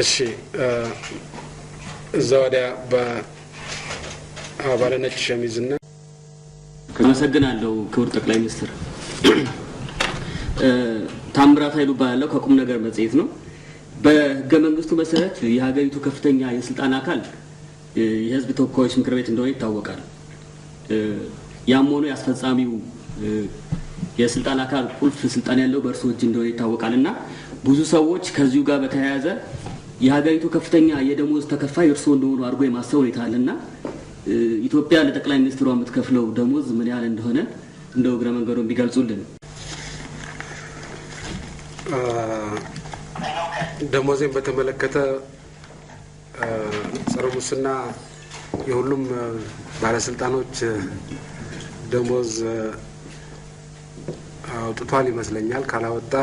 እሺ ዘዋዲያ በአባለነች ሸሚዝና ከመሰግናለሁ ክቡር ጠቅላይ ሚኒስትር ታምራት ኃይሉ ባለው ከቁም ነገር መጽሔት ነው በህገ መንግስቱ መሰረት የሀገሪቱ ከፍተኛ የስልጣን አካል የህዝብ ተወካዮች ምክር ቤት እንደሆነ ይታወቃል ያም ሆኖ ያስፈጻሚው የስልጣን አካል ቁልፍ ስልጣን ያለው በእርሱ እጅ እንደሆነ ይታወቃልና ብዙ ሰዎች ከዚሁ ጋር በተያያዘ የሀገሪቱ ከፍተኛ የደሞዝ ተከፋይ እርሱ እንደሆኑ አድርጎ የማሰብ ሁኔታ አለና ኢትዮጵያ ለጠቅላይ ሚኒስትሩ የምትከፍለው ደሞዝ ምን ያህል እንደሆነ እንደው ግረ መንገዱን ቢገልጹልን ደሞዝን በተመለከተ ጸረ ሙስና የሁሉም ባለስልጣኖች ደሞዝ አውጥቷል ይመስለኛል ካላወጣ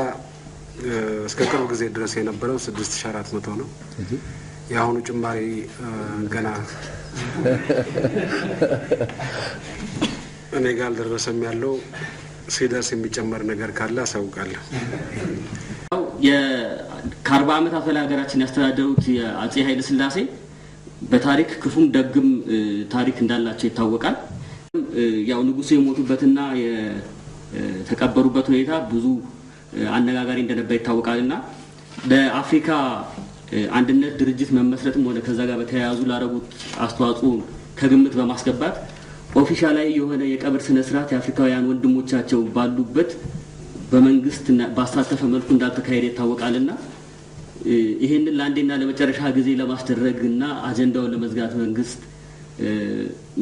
እስከ ቅርብ ጊዜ ድረስ የነበረው 6400 ነው ያሁኑ ጭማሪ ገና እኔ ጋር ደረሰም ያለው ሲደርስ የሚጨመር ነገር ካለ አሳውቃለሁ የ40 ዓመታት በላይ ሀገራችን ያስተዳደሩት የአጼ ኃይለ ሥላሴ በታሪክ ክፉም ደግም ታሪክ እንዳላቸው ይታወቃል ያው ንጉሱ የሞቱበትና የተቀበሩበት ሁኔታ ብዙ አነጋጋሪ እንደነበር ይታወቃልና በአፍሪካ አንድነት ድርጅት መመስረትም ሆነ ከዛ ጋር በተያያዙ ላረጉት አስተዋጽኦ ከግምት በማስገባት ኦፊሻላዊ የሆነ የቀብር ስነ ስርዓት የአፍሪካውያን ወንድሞቻቸው ባሉበት በመንግስት ባሳተፈ መልኩ እንዳልተካሄደ ይታወቃልና ይሄንን ለአንዴና ለመጨረሻ ጊዜ ለማስደረግና አጀንዳውን ለመዝጋት መንግስት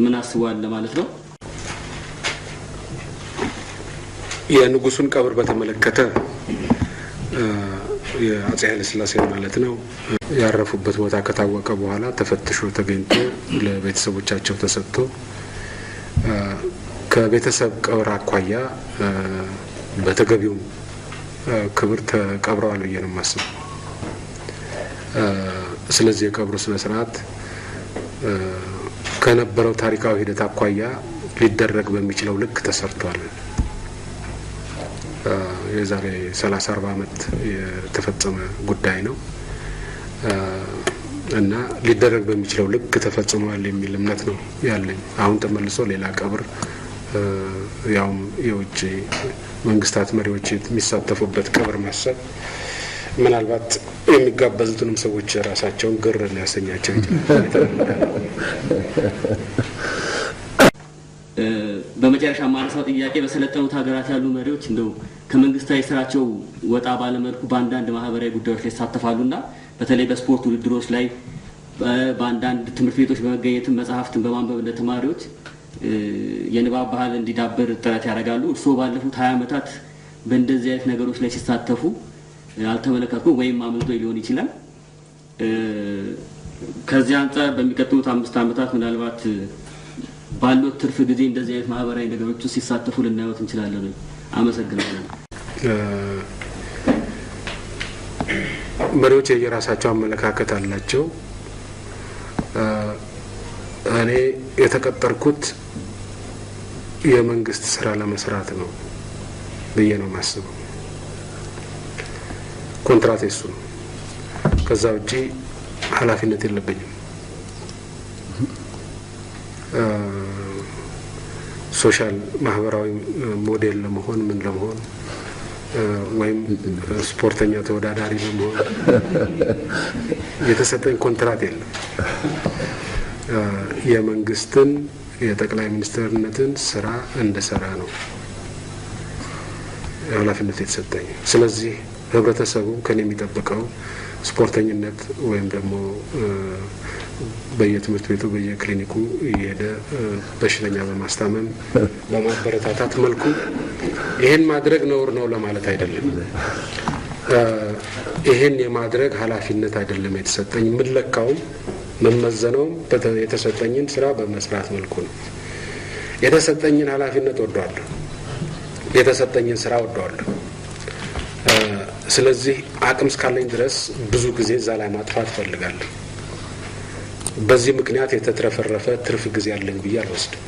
ምን አስቧል ለማለት ነው የንጉሱን ቀብር በተመለከተ የአጼ ኃይለ ሥላሴ ማለት ነው ያረፉበት ቦታ ከታወቀ በኋላ ተፈትሾ ተገኝቶ ለቤተሰቦቻቸው ተሰጥቶ ከቤተሰብ ቀብር አኳያ በተገቢው ክብር ተቀብረዋል ብዬ ነው የማስበው ስለዚህ የቀብሩ ስነ ስርዓት ከነበረው ታሪካዊ ሂደት አኳያ ሊደረግ በሚችለው ልክ ተሰርቷል የዛሬ 30-40 ዓመት የተፈጸመ ጉዳይ ነው እና ሊደረግ በሚችለው ልክ ተፈጽሟል የሚል እምነት ነው ያለኝ አሁን ተመልሶ ሌላ ቀብር ያው የውጭ መንግስታት መሪዎች የሚሳተፉበት ቀብር ማሰብ ምናልባት የሚጋበዙትንም ሰዎች ራሳቸውን ግር ሊያሰኛቸው ይችላል በመጨረሻ ማንሳው ጥያቄ በሰለጠኑት ሀገራት ያሉ መሪዎች እንደው ከመንግስታዊ ስራቸው ወጣ ባለ መልኩ በአንዳንድ ማህበራዊ ጉዳዮች ላይ ተሳተፋሉና በተለይ በስፖርት ውድድሮች ላይ በአንዳንድ ትምህርት ቤቶች በመገኘት መጽሐፍትን በማንበብ ለተማሪዎች የንባብ ባህል እንዲዳብር ጥረት ያደርጋሉ እርሶ ባለፉት 20 ዓመታት በእንደዚህ አይነት ነገሮች ላይ ሲሳተፉ አልተመለከቱም ወይም አመልጦ ሊሆን ይችላል ከዚህ አንፃር በሚቀጥሉት 5 ዓመታት ምናልባት ባለው ትርፍ ጊዜ እንደዚህ አይነት ማህበራዊ ነገሮች ሲሳተፉ ልናዩት እንችላለን አመሰግናለሁ መሪዎች የራሳቸው አመለካከት አላቸው እኔ የተቀጠርኩት የመንግስት ስራ ለመስራት ነው ብዬ ነው ማስበው ኮንትራት እሱ ነው ከዛ ውጪ ኃላፊነት የለብኝም ሶሻል ማህበራዊ ሞዴል ለመሆን ምን ለመሆን ወይም ስፖርተኛ ተወዳዳሪ ለመሆን የተሰጠኝ ኮንትራት የለም የመንግስትን የጠቅላይ ሚኒስትርነትን ስራ እንደሰራ ነው ኃላፊነት የተሰጠኝ ስለዚህ ህብረተሰቡ ከኔ የሚጠብቀው ስፖርተኝነት ወይም ደግሞ በየትምህርት ቤቱ በየክሊኒኩ የሄደ በሽተኛ በማስታመም በማበረታታት መልኩ ይሄን ማድረግ ነውር ነው ለማለት አይደለም ይሄን የማድረግ ኃላፊነት አይደለም የተሰጠኝ ምለካው መመዘነው የተሰጠኝን ስራ በመስራት መልኩ ነው የተሰጠኝን ኃላፊነት ወደዋለሁ የተሰጠኝን ስራ ወደዋለሁ ስለዚህ አቅም እስካለኝ ድረስ ብዙ ጊዜ እዛ ላይ ማጥፋት ፈልጋለሁ በዚህ ምክንያት የተትረፈረፈ ትርፍ ጊዜ ያለኝ ብዬ አልወስድም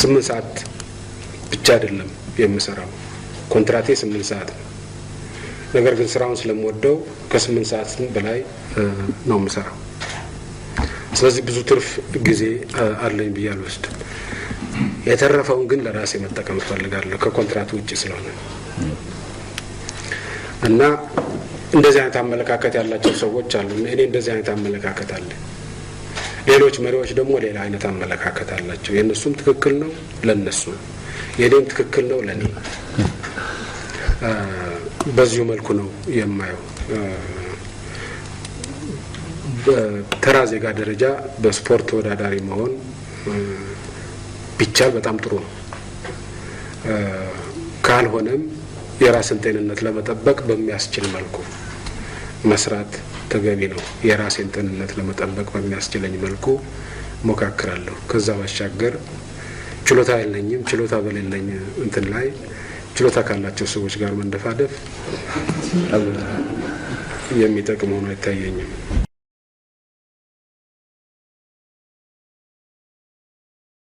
8 ሰዓት ብቻ አይደለም የምሰራው ኮንትራቴ 8 ሰዓት ነው። ነገር ግን ስራውን ስለምወደው ከ8 ሰዓት በላይ ነው የምሰራው። ስለዚህ ብዙ ትርፍ ጊዜ አለኝ ብዬ አልወስድም። የተረፈውን ግን ለራሴ መጠቀም እፈልጋለሁ ከኮንትራቱ ውጪ ስለሆነ እና እንደዚህ አይነት አመለካከት ያላቸው ሰዎች አሉ። እኔ እንደዚህ አይነት አመለካከት አለ። ሌሎች መሪዎች ደግሞ ሌላ አይነት አመለካከት አላቸው። የነሱም ትክክል ነው ለነሱ፣ የኔም ትክክል ነው ለኔ። በዚሁ መልኩ ነው የማየው። በተራ ዜጋ ደረጃ በስፖርት ተወዳዳሪ መሆን ቢቻል በጣም ጥሩ ነው። ካልሆነም የራስን ጤንነት ለመጠበቅ በሚያስችል መልኩ መስራት ተገቢ ነው። የራስን ጤንነት ለመጠበቅ በሚያስችለኝ መልኩ ሞካክራለሁ። ከዛ ባሻገር ችሎታ የለኝም። ችሎታ በሌለኝ እንትን ላይ ችሎታ ካላቸው ሰዎች ጋር መንደፋደፍ የሚጠቅም ሆኖ አይታየኝም።